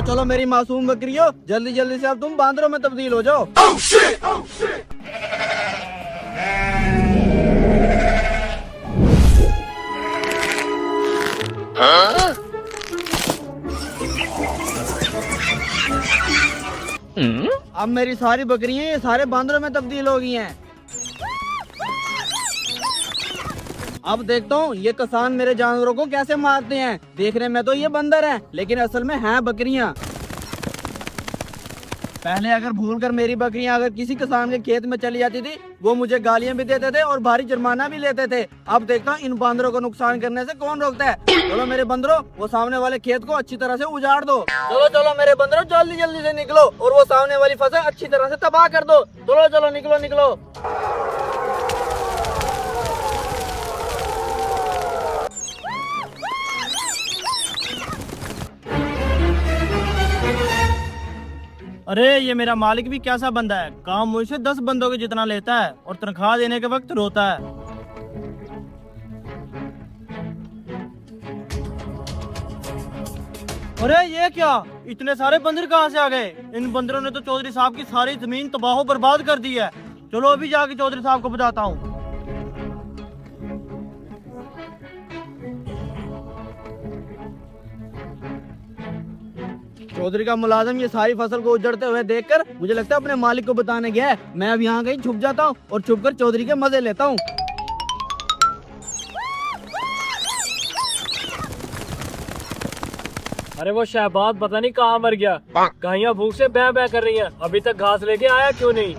चलो मेरी मासूम बकरियों, जल्दी जल्दी से अब तुम बांदरों में तब्दील हो जाओ। अब मेरी सारी बकरियां ये सारे बांदरों में तब्दील हो गई हैं। अब देखता हूँ ये किसान मेरे जानवरों को कैसे मारते हैं। देखने में तो ये बंदर हैं, लेकिन असल में हैं बकरियां। पहले अगर भूलकर मेरी बकरियां अगर किसी किसान के खेत में चली जाती थी, वो मुझे गालियां भी देते थे और भारी जुर्माना भी लेते थे। अब देखता हूँ इन बंदरों को नुकसान करने से कौन रोकता है। चलो मेरे बंदरों, वो सामने वाले खेत को अच्छी तरह से उजाड़ दो। चलो चलो मेरे बंदरों, जल्दी जल्दी से निकलो और वो सामने वाली फसल अच्छी तरह से तबाह कर दो। चलो चलो निकलो निकलो। अरे ये मेरा मालिक भी कैसा बंदा है, काम मुझसे 10 बंदों के जितना लेता है और तनख्वाह देने के वक्त रोता है। अरे ये क्या, इतने सारे बंदर कहाँ से आ गए? इन बंदरों ने तो चौधरी साहब की सारी जमीन तबाह बर्बाद कर दी है। चलो अभी जाके चौधरी साहब को बताता हूँ। चौधरी का मुलाजिम ये सारी फसल को उजड़ते हुए देखकर मुझे लगता है अपने मालिक को बताने गया है। मैं अब यहाँ कहीं छुप जाता हूँ और छुपकर चौधरी के मजे लेता हूँ। अरे वो शहबाज पता नहीं कहाँ मर गया। गायें भूख से बै बै कर रही हैं, अभी तक घास लेके आया क्यों नहीं?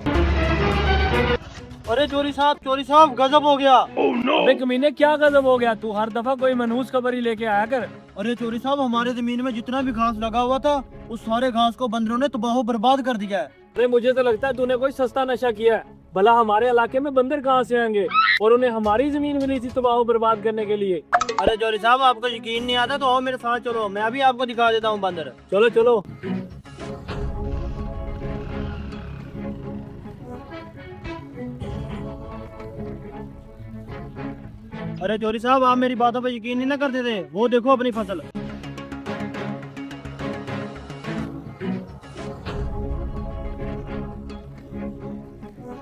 अरे चोरी साहब गजब हो गया। अबे कमीने क्या गजब हो गया? तू हर दफा कोई मनहूस खबर ही लेके आया कर। अरे चोरी साहब, हमारे जमीन में जितना भी घास लगा हुआ था उस सारे घास को बंदरों ने तबाह बर्बाद कर दिया है। अरे मुझे तो लगता है तूने कोई सस्ता नशा किया है। भला हमारे इलाके में बंदर कहाँ से आएंगे और उन्हें हमारी जमीन मिली थी तबाह बर्बाद करने के लिए। अरे चोरी साहब, आपको यकीन नहीं आता तो आओ मेरे साथ चलो, मैं अभी आपको दिखा देता हूँ बंदर। चलो चलो। अरे चोरी साहब, आप मेरी बातों पे यकीन नहीं ना करते थे। वो देखो अपनी फसल।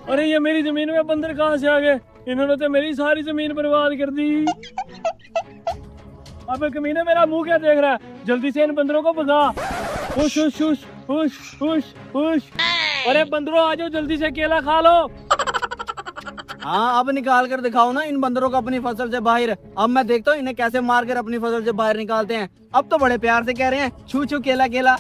अरे ये मेरी जमीन में बंदर कहाँ से आ गए? इन्होंने तो मेरी सारी जमीन बर्बाद कर दी। अबे कमीने, मेरा मुंह क्या देख रहा है? जल्दी से इन बंदरों को भगा। हुश हुश हुश हुश हुश हुश। अरे बंदरों आ जाओ, जल्दी से केला खा लो। हाँ, अब निकाल कर दिखाओ ना इन बंदरों को अपनी फसल से बाहर। अब मैं देखता हूँ इन्हें कैसे मारकर अपनी फसल से बाहर निकालते हैं। अब तो बड़े प्यार से कह रहे हैं छू छू केला केला।